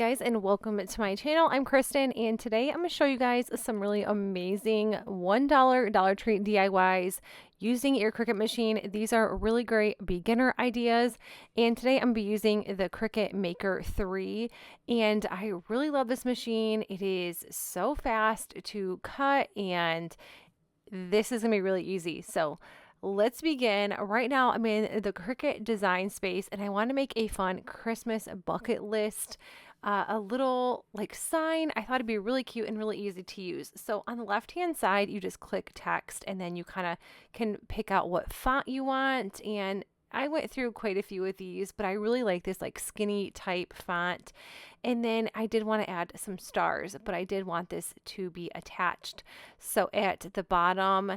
Guys, and welcome to my channel. I'm Kristen, and today I'm going to show you guys some really amazing $1 Dollar Tree DIYs using your Cricut machine. These are really great beginner ideas, and today I'm going to be using the Cricut Maker 3, and I really love this machine. It is so fast to cut, and this is going to be really easy. So let's begin. Right now I'm in the Cricut design space, and I want to make a fun Christmas bucket list. A little like sign. I thought it'd be really cute and really easy to use. So on the left hand side, you just click text, and then you kind of can pick out what font you want. And I went through quite a few of these, but I really like this like skinny type font. And then I did want to add some stars, but I did want this to be attached. So at the bottom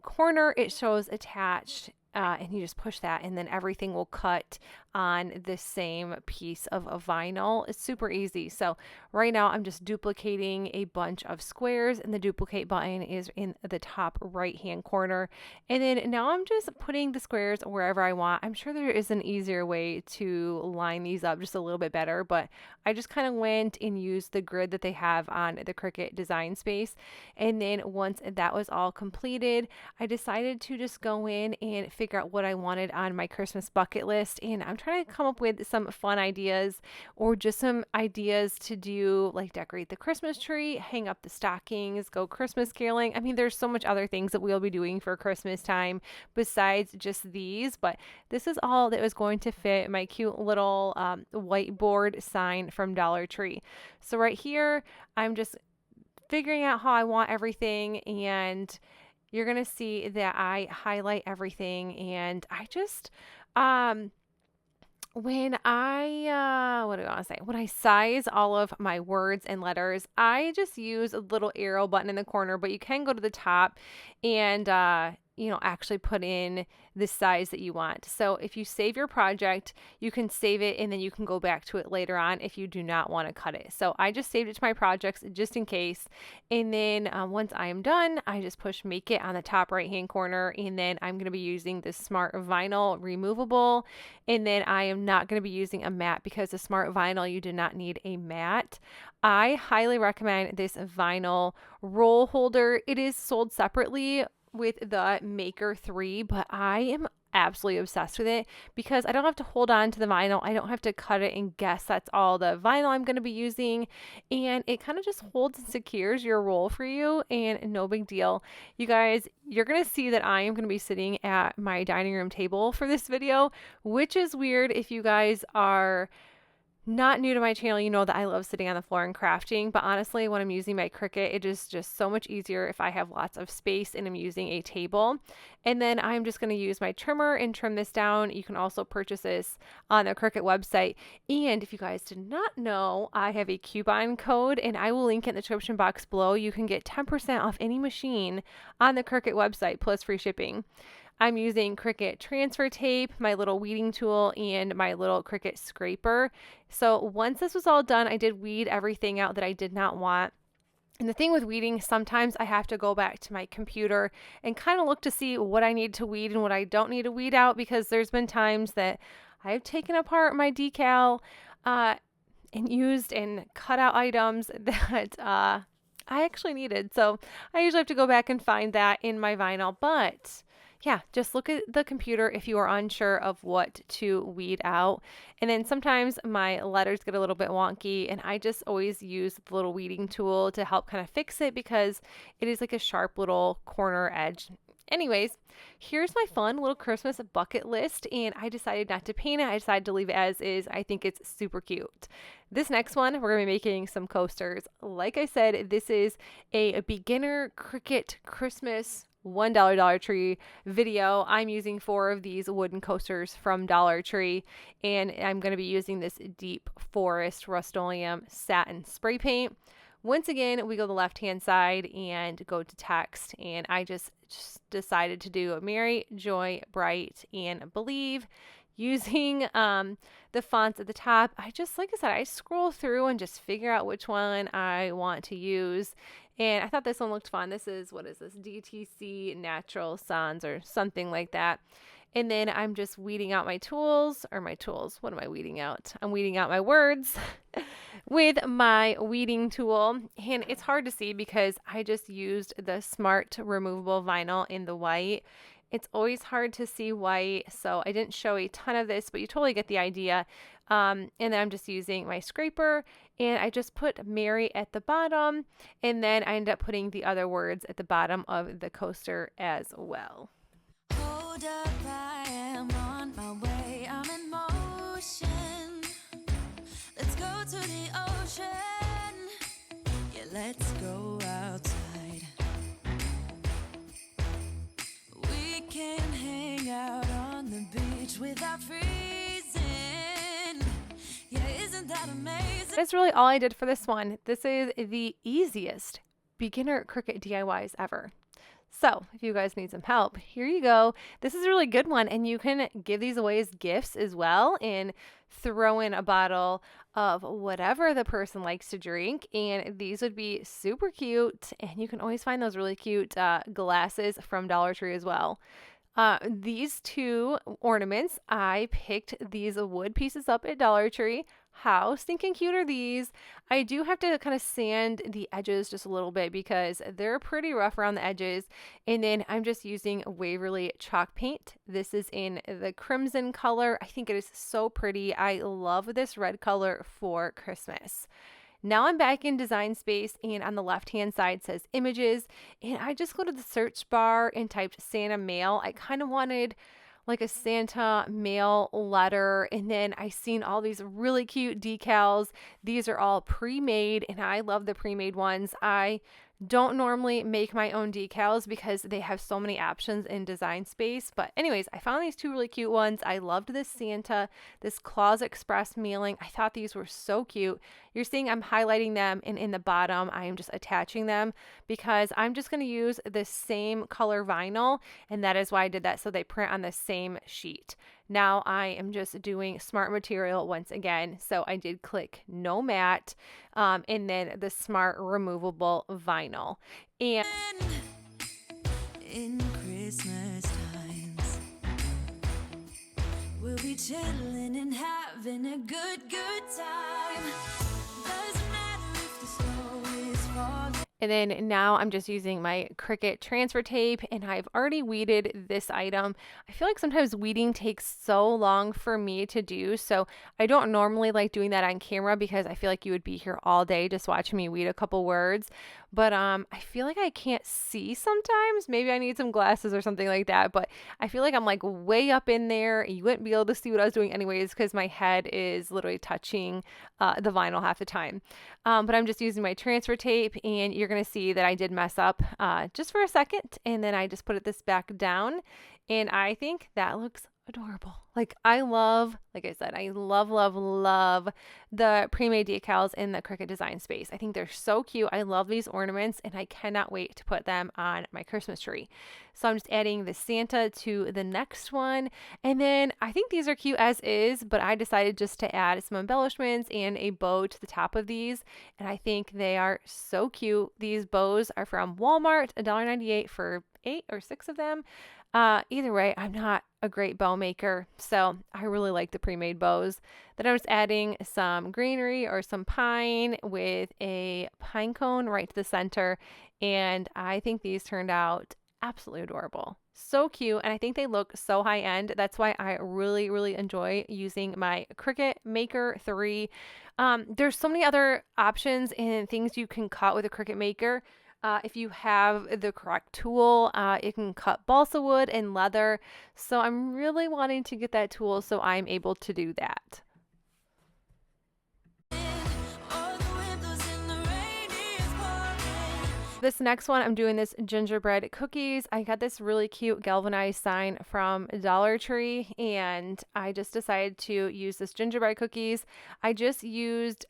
corner, it shows attached. And you just push that, and then everything will cut on the same piece of vinyl. It's super easy. So right now I'm just duplicating a bunch of squares, and the duplicate button is in the top right hand corner. And then now I'm just putting the squares wherever I want. I'm sure there is an easier way to line these up just a little bit better, but I just kind of went and used the grid that they have on the Cricut design space. And then once that was all completed, I decided to just go in and figure out what I wanted on my Christmas bucket list. And I'm trying to come up with some fun ideas, or just some ideas to do, like decorate the Christmas tree, hang up the stockings, go Christmas caroling. I mean, there's so much other things that we'll be doing for Christmas time besides just these, but this is all that was going to fit my cute little whiteboard sign from Dollar Tree. So right here, I'm just figuring out how I want everything, and you're going to see that I highlight everything. And I just, when I, what do I want to say? When I size all of my words and letters, I just use a little arrow button in the corner, but you can go to the top and, actually put in the size that you want. So if you save your project, you can save it, and then you can go back to it later on if you do not want to cut it. So I just saved it to my projects just in case. And then once I am done, I just push make it on the top right hand corner, and then I'm going to be using the Smart Vinyl removable. And then I am not going to be using a mat, because the Smart Vinyl, you do not need a mat. I highly recommend this vinyl roll holder. It is sold separately with the Maker 3, but I am absolutely obsessed with it because I don't have to hold on to the vinyl. I don't have to cut it and guess that's all the vinyl I'm going to be using, and it kind of just holds and secures your roll for you, and no big deal. You guys, you're going to see that I am going to be sitting at my dining room table for this video, which is weird. If you guys are not new to my channel, you know that I love sitting on the floor and crafting, but honestly, when I'm using my Cricut, it is just so much easier if I have lots of space and I'm using a table. And then I'm just going to use my trimmer and trim this down. You can also purchase this on the Cricut website. And if you guys did not know, I have a coupon code, and I will link it in the description box below. You can get 10% off any machine on the Cricut website plus free shipping. I'm using Cricut transfer tape, my little weeding tool, and my little Cricut scraper. So once this was all done, I did weed everything out that I did not want. And the thing with weeding, sometimes I have to go back to my computer and kind of look to see what I need to weed and what I don't need to weed out, because there's been times that I've taken apart my decal and used and cut out items that I actually needed. So I usually have to go back and find that in my vinyl, but yeah, just look at the computer if you are unsure of what to weed out. And then sometimes my letters get a little bit wonky, and I just always use the little weeding tool to help kind of fix it, because it is like a sharp little corner edge. Anyways, here's my fun little Christmas bucket list, and I decided not to paint it. I decided to leave it as is. I think it's super cute. This next one, we're going to be making some coasters. Like I said, this is a beginner Cricut Christmas $1 Dollar Tree video. I'm using 4 of these wooden coasters from Dollar Tree, and I'm going to be using this Deep Forest Rust-Oleum satin spray paint. Once again, we go to the left hand side and go to text, and I just decided to do Merry, Joy, Bright, and Believe using the fonts at the top. I just, like I said, I scroll through and just figure out which one I want to use. And I thought this one looked fun. This is, what is this? DTC Natural Sans or something like that. And then I'm just weeding out my tools, what am I weeding out? I'm weeding out my words with my weeding tool. And it's hard to see because I just used the Smart removable vinyl in the white. It's always hard to see white, so I didn't show a ton of this, but you totally get the idea. And then I'm just using my scraper, and I just put Mary at the bottom, and then I end up putting the other words at the bottom of the coaster as well. Hold up, I am on my way, I'm in motion. Let's go to the ocean. Yeah, let's go outside. We can hang out on the beach without freezing. Yeah, isn't that amazing? That's really all I did for this one. This is the easiest beginner Cricut DIYs ever. So if you guys need some help, here you go. This is a really good one, and you can give these away as gifts as well and throw in a bottle of whatever the person likes to drink, and these would be super cute. And you can always find those really cute glasses from Dollar Tree as well. These two ornaments, I picked these wood pieces up at Dollar Tree. How stinking cute are these? I do have to kind of sand the edges just a little bit because they're pretty rough around the edges. And then I'm just using Waverly chalk paint. This is in the crimson color. I think it is so pretty. I love this red color for Christmas. Now I'm back in Design Space, and on the left-hand side says Images, and I just go to the search bar and typed Santa mail. I kind of wanted like a Santa mail letter, and then I seen all these really cute decals. These are all pre-made, and I love the pre-made ones. I don't normally make my own decals because they have so many options in Design Space. But anyways, I found these two really cute ones. I loved this Santa, this Claus Express mailing. I thought these were so cute. You're seeing I'm highlighting them, and in the bottom, I am just attaching them because I'm just going to use the same color vinyl, and that is why I did that, so they print on the same sheet. Now I am just doing Smart material once again. So I did click no matte, and then the Smart removable vinyl. And in Christmas times, we'll be chilling and having a good time. Doesn't matter if the snow is falling. And then now I'm just using my Cricut transfer tape, and I've already weeded this item. I feel like sometimes weeding takes so long for me to do, so I don't normally like doing that on camera because I feel like you would be here all day just watching me weed a couple words. But I feel like I can't see sometimes. Maybe I need some glasses or something like that, but I feel like I'm like way up in there. You wouldn't be able to see what I was doing anyways because my head is literally touching the vinyl half the time. But I'm just using my transfer tape, and you're going to see that I did mess up just for a second, and then I just put this back down, and I think that looks adorable. Like I love, like I said, I love, love, love the pre-made decals in the Cricut Design Space. I think they're so cute. I love these ornaments, and I cannot wait to put them on my Christmas tree. So I'm just adding the Santa to the next one. And then I think these are cute as is, but I decided just to add some embellishments and a bow to the top of these. And I think they are so cute. These bows are from Walmart, $1.98 for 8 or 6 of them. Either way, I'm not a great bow maker, so I really like the pre-made bows. Then I'm just adding some greenery or some pine with a pine cone right to the center, and I think these turned out absolutely adorable. So cute, and I think they look so high-end. That's why I really, really enjoy using my Cricut Maker 3. There's so many other options and things you can cut with a Cricut Maker. If you have the correct tool, it can cut balsa wood and leather. So I'm really wanting to get that tool so I'm able to do that. This next one, I'm doing this gingerbread cookies. I got this really cute galvanized sign from Dollar Tree, and I just decided to use this gingerbread cookies. I just did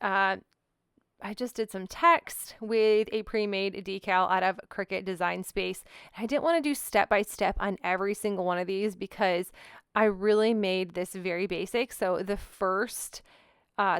some text with a pre-made decal out of Cricut Design Space. I didn't want to do step-by-step on every single one of these because I really made this very basic. So the first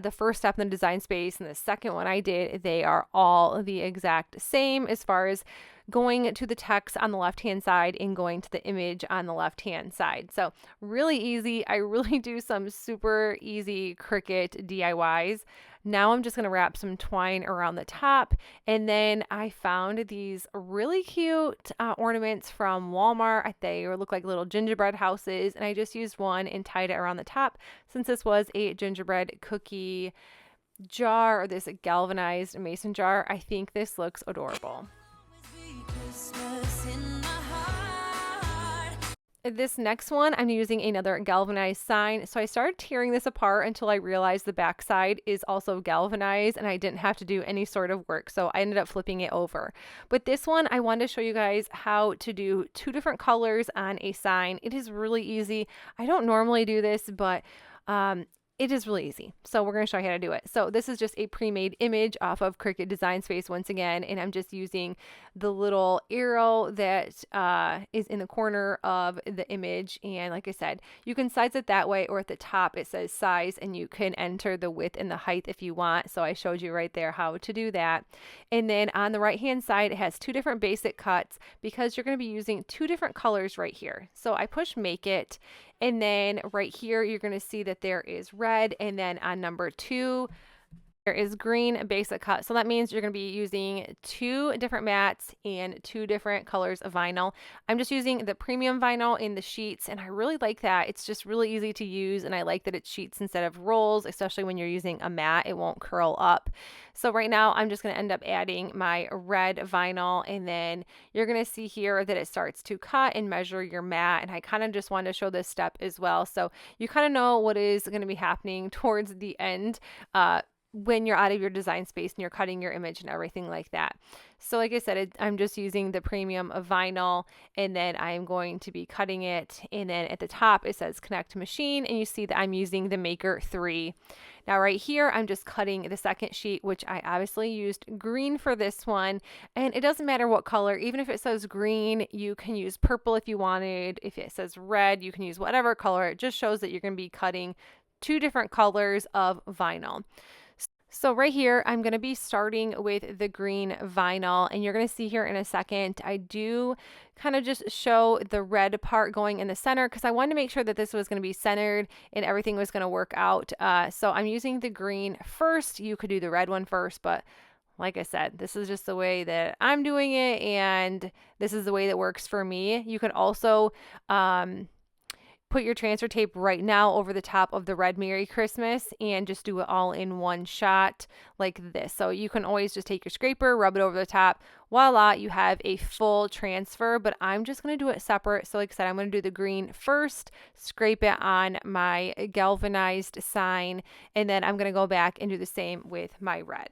the first step in the design space and the second one I did, they are all the exact same as far as going to the text on the left hand side and going to the image on the left hand side. So really easy. I really do some super easy Cricut DIYs. Now I'm just going to wrap some twine around the top, and then I found these really cute ornaments from Walmart. They look like little gingerbread houses, and I just used one and tied it around the top since this was a gingerbread cookie jar, or this galvanized mason jar. I think this looks adorable. This next one, I'm using another galvanized sign. So I started tearing this apart until I realized the back side is also galvanized and I didn't have to do any sort of work. So I ended up flipping it over. But this one, I wanted to show you guys how to do 2 different colors on a sign. It is really easy. I don't normally do this, but it is really easy. So we're going to show you how to do it. So this is just a pre-made image off of Cricut Design Space once again, and I'm just using the little arrow that is in the corner of the image. And like I said, you can size it that way, or at the top it says size and you can enter the width and the height if you want. So I showed you right there how to do that. And then on the right hand side, it has 2 different basic cuts because you're going to be using 2 different colors right here. So I push make it. And then right here, you're going to see that there is red. And then on number 2, there is green basic cut. So that means you're going to be using 2 different mats and 2 different colors of vinyl. I'm just using the premium vinyl in the sheets, and I really like that. It's just really easy to use, and I like that it's sheets instead of rolls, especially when you're using a mat. It won't curl up. So right now, I'm just going to end up adding my red vinyl, and then you're going to see here that it starts to cut and measure your mat, and I kind of just wanted to show this step as well. So you kind of know what is going to be happening towards the end when you're out of your design space and you're cutting your image and everything like that. So like I said, I'm just using the premium vinyl, and then I'm going to be cutting it. And then at the top, it says connect to machine, and you see that I'm using the Maker 3. Now right here, I'm just cutting the second sheet, which I obviously used green for this one. And it doesn't matter what color, even if it says green, you can use purple if you wanted. If it says red, you can use whatever color. It just shows that you're going to be cutting 2 different colors of vinyl. So right here, I'm going to be starting with the green vinyl, and you're going to see here in a second, I do kind of just show the red part going in the center because I wanted to make sure that this was going to be centered and everything was going to work out. So I'm using the green first. You could do the red one first, but like I said, this is just the way that I'm doing it, and this is the way that works for me. You could also put your transfer tape right now over the top of the red Merry Christmas and just do it all in one shot like this. So you can always just take your scraper, rub it over the top. Voila, you have a full transfer, but I'm just going to do it separate. So like I said, I'm going to do the green first, scrape it on my galvanized sign, and then I'm going to go back and do the same with my red.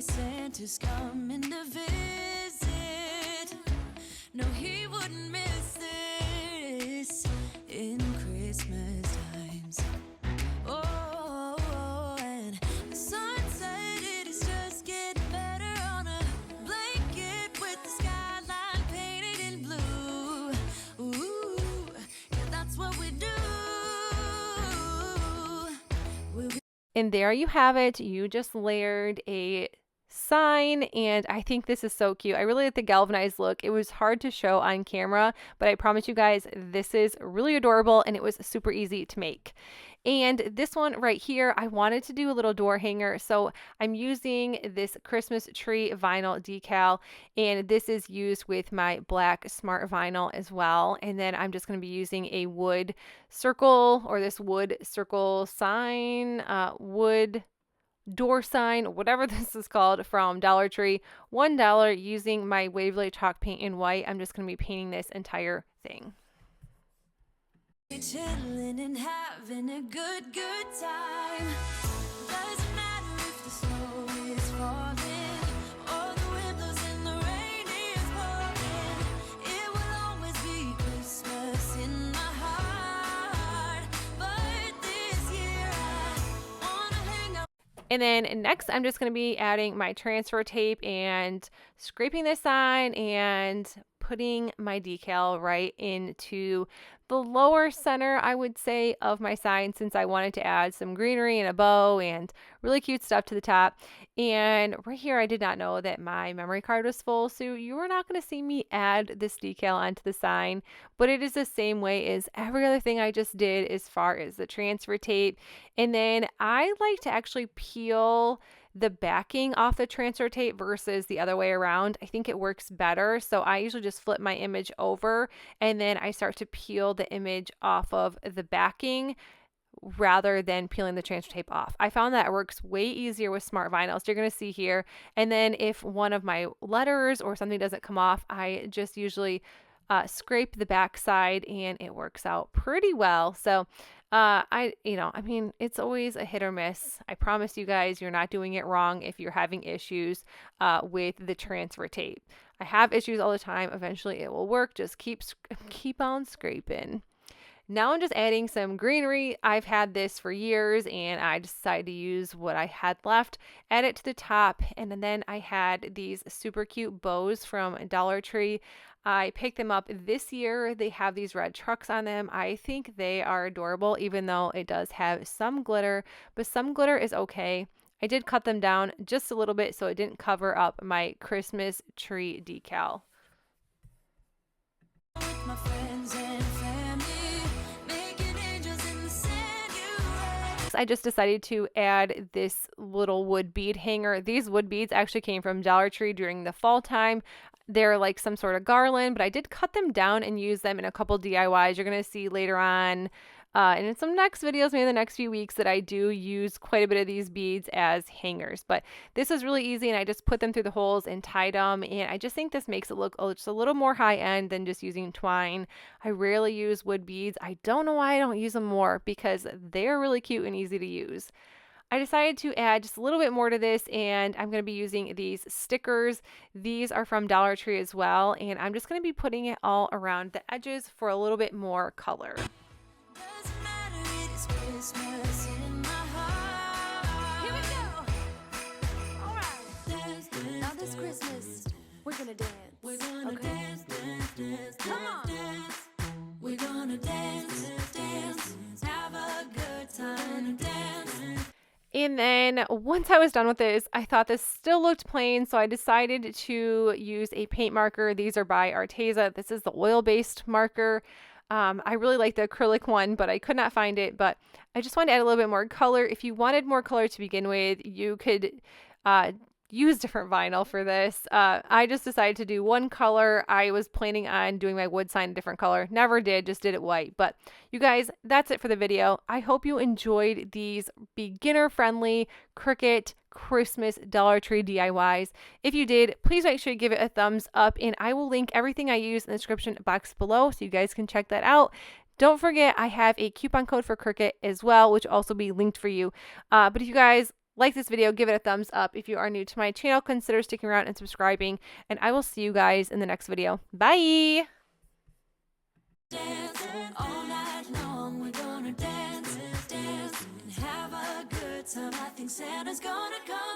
Santa's coming to visit. No, he wouldn't miss this in Christmas times. Oh, and the sun said it is just getting better on a blanket with the skyline painted in blue. Ooh, yeah, that's what we do. And there you have it. You just layered a sign, and I think this is so cute. I really like the galvanized look. It was hard to show on camera, but I promise you guys, this is really adorable, and it was super easy to make. And this one right here, I wanted to do a little door hanger, so I'm using this Christmas tree vinyl decal, and this is used with my black smart vinyl as well. And then I'm just going to be using a wood circle, or this wood circle sign, wood door sign, whatever this is called, from Dollar Tree, $1, using my Waverly chalk paint in white. I'm just going to be painting this entire thing. Chilling and having a good time. Doesn't matter if the snow is falling or the wind blows and the rain is pouring. It will always be Christmas in my heart. But And then next, I'm just going to be adding my transfer tape and scraping this side and putting my decal right into the lower center, I would say, of my sign, since I wanted to add some greenery and a bow and really cute stuff to the top. And right here, I did not know that my memory card was full, so you are not going to see me add this decal onto the sign, but it is the same way as every other thing I just did as far as the transfer tape. And then I like to actually peel the backing off the transfer tape versus the other way around. I think it works better. So I usually just flip my image over and then I start to peel the image off of the backing rather than peeling the transfer tape off. I found that it works way easier with smart vinyls. You're going to see here. And then if one of my letters or something doesn't come off, I just usually scrape the back side and it works out pretty well. So I mean, it's always a hit or miss. I promise you guys, you're not doing it wrong if you're having issues with the transfer tape. I have issues all the time. Eventually it will work. Just keep on scraping. Now I'm just adding some greenery. I've had this for years and I decided to use what I had left, add it to the top, and then I had these super cute bows from Dollar Tree. I picked them up this year. They have these red trucks on them. I think they are adorable, even though it does have some glitter, but some glitter is okay. I did cut them down just a little bit so it didn't cover up my Christmas tree decal. With my friends and family, making angels in the sanctuary. I just decided to add this little wood bead hanger. These wood beads actually came from Dollar Tree during the fall time. They're like some sort of garland, but I did cut them down and use them in a couple DIYs. You're going to see later on and in some next videos, maybe in the next few weeks, that I do use quite a bit of these beads as hangers. But this is really easy, and I just put them through the holes and tied them. And I just think this makes it look just a little more high end than just using twine. I rarely use wood beads. I don't know why I don't use them more, because they're really cute and easy to use. I decided to add just a little bit more to this, and I'm going to be using these stickers. These are from Dollar Tree as well, and I'm just going to be putting it all around the edges for a little bit more color. Doesn't matter, it is Christmas in my heart. Here we go. All right. Now this Christmas, we're gonna dance. We're gonna dance, dance, dance. Come on. Dance. We're gonna dance, dance. Have a good time, dance. And then once I was done with this, I thought this still looked plain, so I decided to use a paint marker. These are by Arteza. This is the oil-based marker. I really like the acrylic one, but I could not find it. But I just wanted to add a little bit more color. If you wanted more color to begin with, you could use different vinyl for this. I just decided to do one color. I was planning on doing my wood sign a different color. Never did, just did it white. But you guys, that's it for the video. I hope you enjoyed these beginner-friendly Cricut Christmas Dollar Tree DIYs. If you did, please make sure you give it a thumbs up, and I will link everything I use in the description box below so you guys can check that out. Don't forget, I have a coupon code for Cricut as well, which will also be linked for you. But if you guys like this video, give it a thumbs up. If you are new to my channel, consider sticking around and subscribing, and I will see you guys in the next video. Bye! Dance all night long. We're gonna dance, dance, and have a good time. I think Santa's gonna come.